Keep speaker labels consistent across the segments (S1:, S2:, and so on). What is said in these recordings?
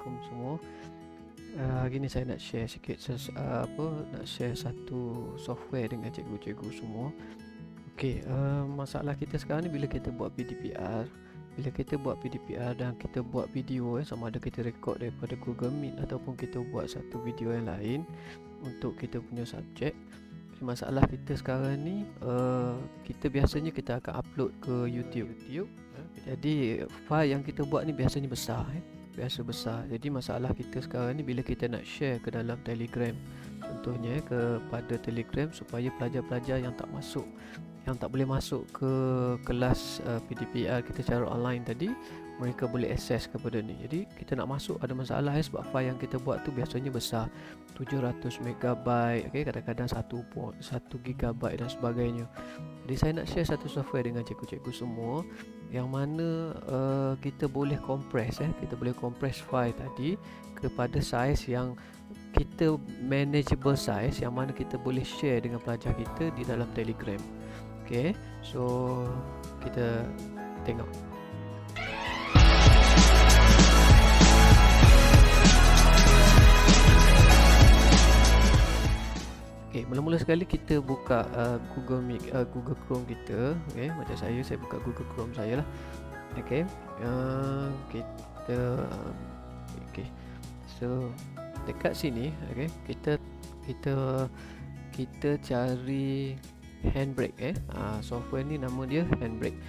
S1: Assalamualaikum semua. Hari ni saya nak share sikit nak share satu software dengan cikgu-cikgu semua. Okey, masalah kita sekarang ni bila kita buat PDPR, dan kita buat video sama ada kita record daripada Google Meet ataupun kita buat satu video yang lain untuk kita punya subjek. Masalah kita sekarang ni kita biasanya kita akan upload ke YouTube. Jadi file yang kita buat ni biasanya besar, besar. Jadi masalah kita sekarang ni bila kita nak share ke dalam Telegram, contohnya kepada Telegram, supaya pelajar-pelajar yang tak boleh masuk ke kelas PDPR kita secara online tadi, mereka boleh akses kepada ni. Jadi kita nak masuk ada masalah sebab file yang kita buat tu biasanya besar, 700 MB, kadang-kadang 1 GB dan sebagainya. Jadi saya nak share satu software dengan cikgu-cikgu semua yang mana kita boleh compress file tadi kepada saiz yang kita manageable size, yang mana kita boleh share dengan pelajar kita di dalam Telegram. Okay, so kita tengok. Okay, mula-mula sekali kita buka Google Chrome kita. Okay, macam saya buka Google Chrome saya lah. Okay, okay, so dekat sini, okay, kita cari Handbrake. Software ni nama dia Handbrake.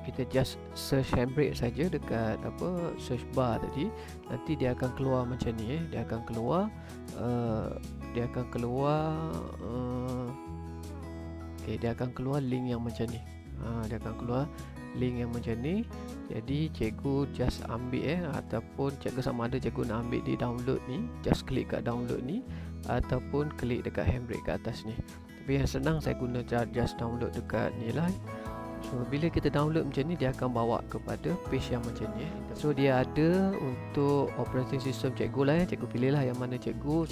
S1: Kita just search Handbrake saja dekat search bar tadi, nanti dia akan keluar macam ni. Dia akan keluar link yang macam ni. Jadi cikgu just ambil ataupun cikgu sama ada cikgu nak ambil di download ni, just klik kat download ni ataupun klik dekat Handbrake kat atas ni. Tapi yang senang saya guna just download dekat ni lah. So bila kita download macam ni, dia akan bawa kepada page yang macam ni. So dia ada untuk operating system cikgu lah. Cikgu pilih lah yang mana cikgu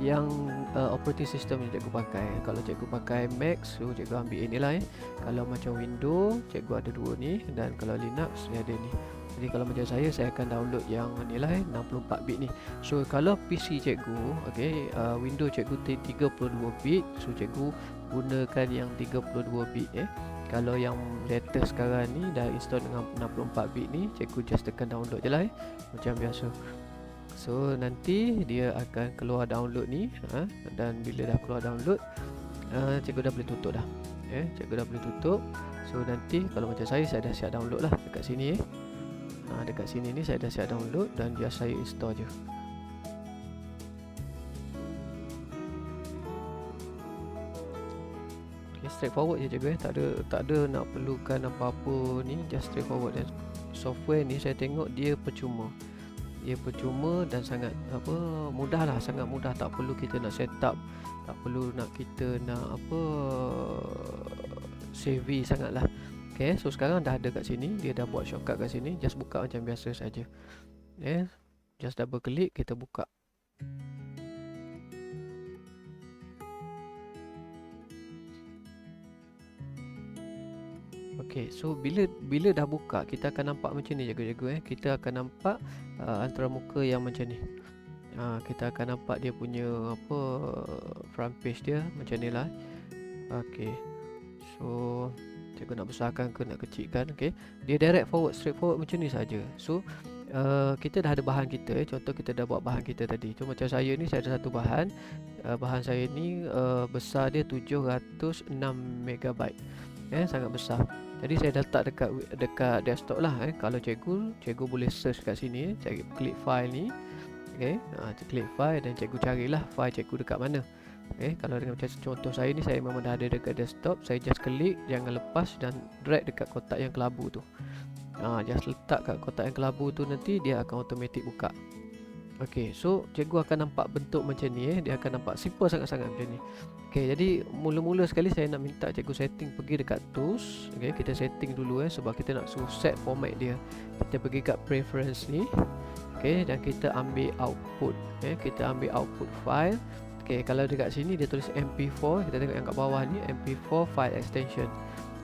S1: yang operating system yang cikgu pakai. Kalau cikgu pakai Mac, so cikgu ambil ini lah. Kalau macam Windows, cikgu ada dua ni, dan kalau Linux dia ada ni. Jadi kalau macam saya akan download yang ni lah, 64 bit ni. So kalau PC cikgu, Windows cikgu 32 bit, so cikgu gunakan yang 32 bit. Kalau yang latest sekarang ni dah install dengan 64 bit ni, cikgu just tekan download je lah, macam biasa. So nanti dia akan keluar download ni, dan bila dah keluar download, cikgu dah boleh tutup dah. Cikgu dah boleh tutup. So nanti kalau macam saya dah siap download lah dekat sini. Dekat sini ni saya dah siap download dan just saya install je. Okay, straightforward je cikgu. Tak ada nak perlukan apa-apa ni, just straightforward. Dan software ni saya tengok dia percuma. Dan sangat mudah lah, sangat mudah. Tak perlu kita nak set up, tak perlu nak kita nak savvy sangat lah. Okay, so sekarang dah ada kat sini, dia dah buat shortcut kat sini. Just buka macam biasa saja. Just double klik, kita buka. Okay, so bila dah buka, kita akan nampak macam ni cikgu-cikgu. Kita akan nampak antara muka yang macam ni. Kita akan nampak dia punya front page dia macam ni lah. Okay, so cikgu nak besarkan ke nak kecilkan. Okay, dia straightforward macam ni saja. So kita dah ada bahan kita. Contoh kita dah buat bahan kita tadi. So macam saya ni, saya ada satu bahan. Bahan saya ni besar dia 706 MB. Sangat besar. Jadi saya letak dekat desktop lah. Kalau cikgu boleh search kat sini, cari klik file ni. Klik file dan cikgu carilah file cikgu dekat mana. Kalau dengan macam contoh saya ni, saya memang dah ada dekat desktop. Saya just klik, jangan lepas, dan drag dekat kotak yang kelabu tu. Just letak kat kotak yang kelabu tu, nanti dia akan automatic buka. Okay, so cikgu akan nampak bentuk macam ni. Dia akan nampak simple sangat-sangat macam ni. Okay, jadi mula-mula sekali saya nak minta cikgu setting, pergi dekat tools. Okay, kita setting dulu sebab kita nak suruh set format dia. Kita pergi kat preference ni. Okay, dan kita ambil output. Kita ambil output file. Okay, kalau dekat sini dia tulis MP4, kita tengok yang kat bawah ni MP4 file extension.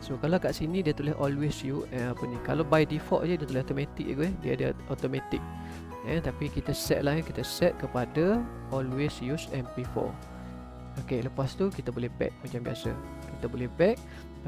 S1: So kalau kat sini dia tulis always use apa ni, kalau by default je dia tulis automatic je dia ada automatic. Tapi kita set lah, kita set kepada always use MP4. Okey, lepas tu kita boleh back macam biasa. Kita boleh back.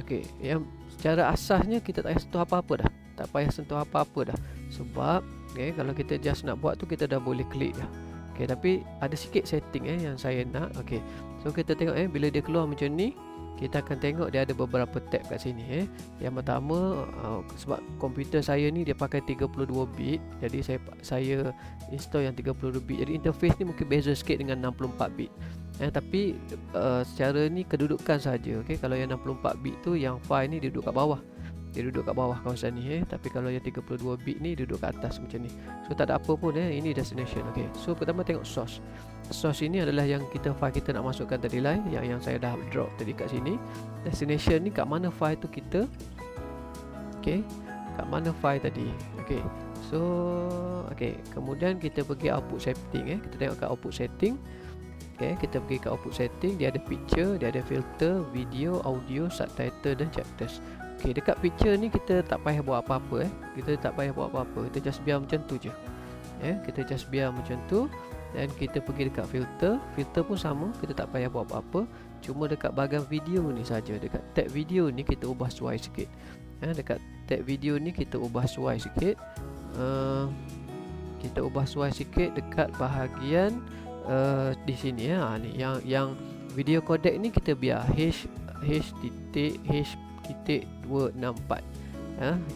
S1: Okey, yang secara asasnya kita tak payah sentuh apa-apa dah. Tak payah sentuh apa-apa dah. Sebab kalau kita just nak buat tu kita dah boleh klik dah. Okey, tapi ada sikit setting yang saya nak. Okey. So kita tengok bila dia keluar macam ni, kita akan tengok dia ada beberapa tab kat sini. Yang pertama, sebab komputer saya ni dia pakai 32 bit, jadi saya install yang 32 bit. Jadi interface ni mungkin beza sikit dengan 64 bit. Tapi secara ni kedudukan saja. Okey, kalau yang 64 bit tu yang file ni dia duduk kat bawah. Dia duduk kat bawah kawasan ni. Tapi kalau yang 32 bit ni duduk kat atas macam ni. So tak ada apa pun ini destination. Okey. So pertama tengok source. Source ini adalah yang file kita nak masukkan tadi lah, yang saya dah drop tadi kat sini. Destination ni kat mana file tu kita. Okey. Kat mana file tadi. Okey. So kemudian kita pergi output setting. Kita tengok kat output setting. Kita pergi ke output setting. Dia ada picture, dia ada filter, video, audio, subtitle dan chapters. Dekat picture ni kita tak payah buat apa-apa. Kita tak payah buat apa-apa. Kita just biar macam tu je. Kita just biar macam tu. Dan kita pergi dekat filter. Filter pun sama, kita tak payah buat apa-apa. Cuma dekat bahagian video ni saja. Dekat tab video ni kita ubah suai sikit. Dekat tab video ni kita ubah suai sikit. Kita ubah suai sikit dekat bahagian di sini ni yang video codec ni kita biar H.264.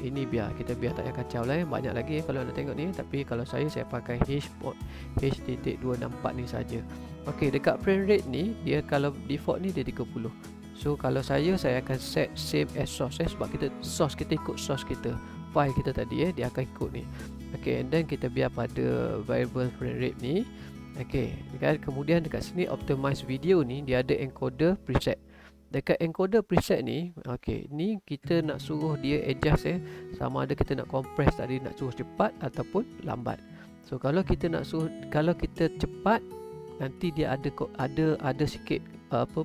S1: Ini biar kita tak payah kacau lah. Banyak lagi kalau nak tengok ni, tapi kalau saya pakai H.264 ni saja. Okey, dekat frame rate ni dia kalau default ni dia 30. So kalau saya akan set same as source sebab kita ikut source kita, file kita tadi dia akan ikut ni. Okey, and then kita biar pada variable frame rate ni. Okey, kemudian dekat sini optimize video ni dia ada encoder preset. Dekat encoder preset ni, ni kita nak suruh dia adjust sama ada kita nak compress tadi, nak suruh cepat ataupun lambat. So kalau kita cepat, nanti dia ada sikit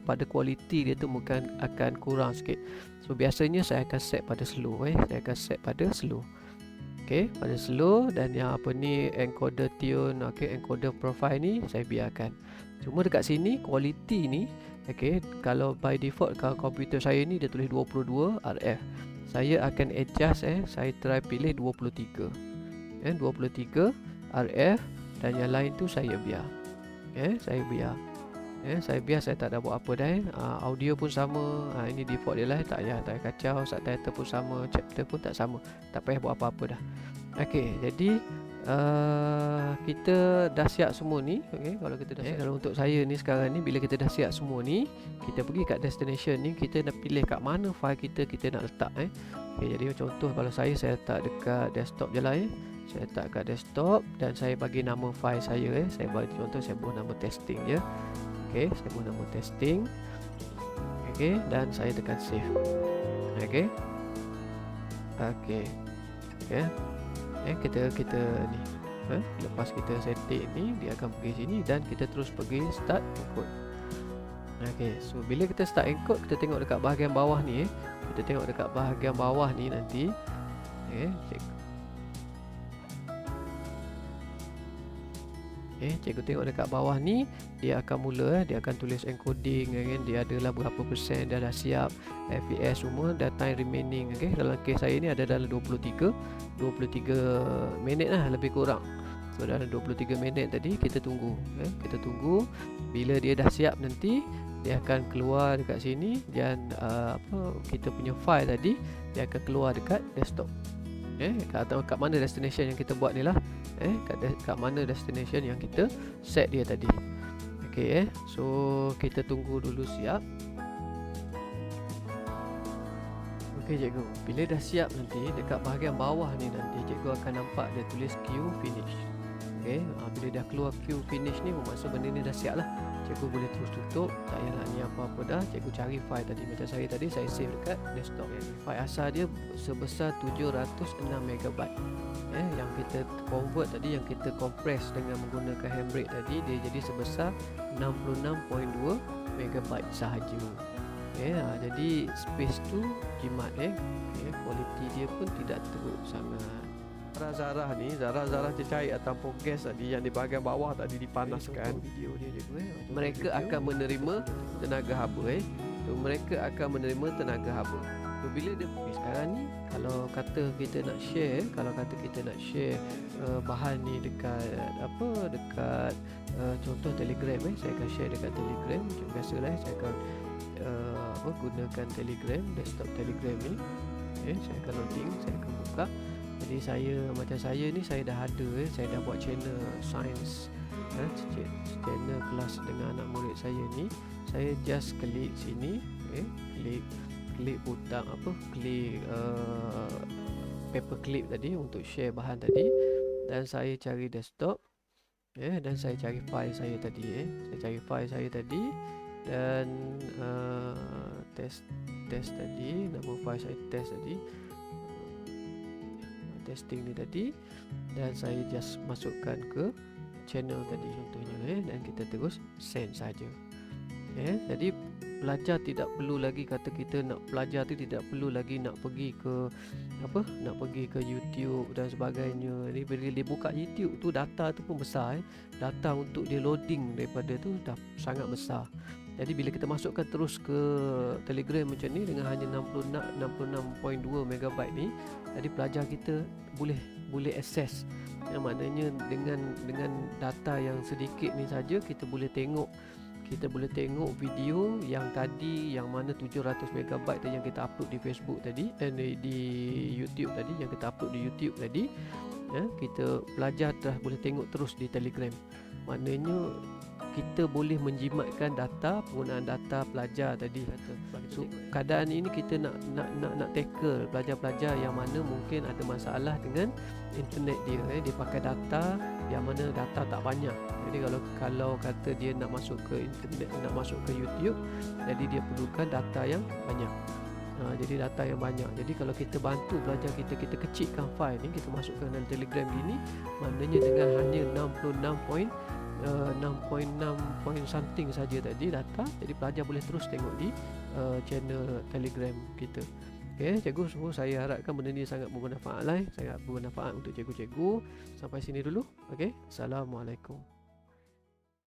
S1: pada kualiti dia tu mungkin akan kurang sikit. So biasanya saya akan set pada slow. Saya akan set pada slow. Pada slow. Dan yang encoder tune, encoder profile ni saya biarkan. Cuma dekat sini kualiti ni, kalau by default kalau komputer saya ni dia tulis 22 RF. Saya akan adjust saya try pilih 23. 23 RF dan yang lain tu saya biar. Saya biar. Saya tak ada buat apa dah. Audio pun sama. Ini default dia lah, tak payah kacau. Subtitle pun sama, chapter pun tak sama. Tak payah buat apa-apa dah. Jadi kita dah siap semua ni. Kalau kita dah siap, kalau untuk saya ni sekarang ni, bila kita dah siap semua ni, kita pergi kat destination ni, kita nak pilih kat mana file kita nak letak. Jadi contoh kalau saya letak dekat desktop je lah. Saya letak kat desktop dan saya bagi nama file saya. Saya bagi contoh, saya buat nama testing je. Saya buat nama testing. Dan saya tekan save. Kita ni lepas kita setting ni, dia akan pergi sini dan kita terus pergi start encode. So bila kita start encode, kita tengok dekat bahagian bawah ni. Kita tengok dekat bahagian bawah ni nanti. Cikgu tengok dekat bawah ni, dia akan mula dia akan tulis encoding. Dia adalah berapa persen dah siap, FPS semua, dan time remaining. Dalam kes saya ni ada dalam 23 minit lah lebih kurang. So dalam 23 minit tadi kita tunggu. Kita tunggu bila dia dah siap, nanti dia akan keluar dekat sini dan kita punya file tadi dia akan keluar dekat desktop. Atau kat mana destination yang kita buat ni lah. Kat mana destination yang kita set dia tadi. So kita tunggu dulu siap. Cikgu, bila dah siap nanti dekat bahagian bawah ni, nanti cikgu akan nampak dia tulis queue finish. Bila dah keluar queue finish ni, bermaksud benda ni dah siap lah. Cikgu boleh terus tutup. Tak payahlah ni apa-apa dah. Cikgu cari file tadi. Macam saya tadi, saya save dekat desktop. File asal dia sebesar 706 MB. Yang kita convert tadi, yang kita compress dengan menggunakan handbrake tadi, dia jadi sebesar 66.2 MB sahaja. Jadi space tu jimat kualiti dia pun tidak teruk sangat. Zarah ni, Zarah cecair ataupun gas tadi yang di bahagian bawah tadi dipanaskan. Video dia juga mereka akan menerima tenaga haba mereka akan menerima tenaga haba. So, bila dia sekarang ni kalau kata kita nak share bahan ni dekat contoh Telegram saya akan share dekat Telegram macam biasalah saya akan gunakan Telegram, desktop Telegram ni. Saya akan loading, saya akan buka. Jadi saya ni saya dah ada saya dah buat channel science channel kelas dengan anak murid saya ni. Saya just klik sini klik butang klik paperclip tadi untuk share bahan tadi, dan saya cari desktop dan saya cari file saya tadi saya cari file saya tadi dan test tadi, nama file saya test tadi, testing ni tadi, dan saya just masukkan ke channel tadi contohnya dan kita terus send saja. Jadi pelajar tidak perlu lagi kata kita nak belajar tu tidak perlu lagi nak pergi ke YouTube dan sebagainya. Jadi bila dia buka YouTube tu data tu pun besar data untuk dia loading daripada tu dah sangat besar. Jadi bila kita masukkan terus ke Telegram macam ni dengan hanya 66.2 MB ni, jadi pelajar kita boleh akses. Yang maknanya dengan data yang sedikit ni saja kita boleh tengok video yang tadi yang mana 700 MB tadi yang kita upload di Facebook tadi di YouTube tadi yang kita upload di YouTube tadi, kita pelajar dah boleh tengok terus di Telegram. Maknanya kita boleh menjimatkan penggunaan data pelajar tadi. So, keadaan ini kita nak tackle pelajar-pelajar yang mana mungkin ada masalah dengan internet dia pakai data yang mana data tak banyak. Jadi kalau kata dia nak masuk ke internet, nak masuk ke YouTube, jadi dia perlukan data yang banyak. Jadi data yang banyak. Jadi kalau kita bantu pelajar kita kecilkan file ni, kita masukkan dalam Telegram ini, maknanya dengan hanya 6.6 point something saja tadi data, jadi pelajar boleh terus tengok di channel Telegram kita. Cikgu semua, saya harapkan benda ni sangat bermanfaat sangat bermanfaat untuk cikgu-cikgu. Sampai sini dulu. Assalamualaikum.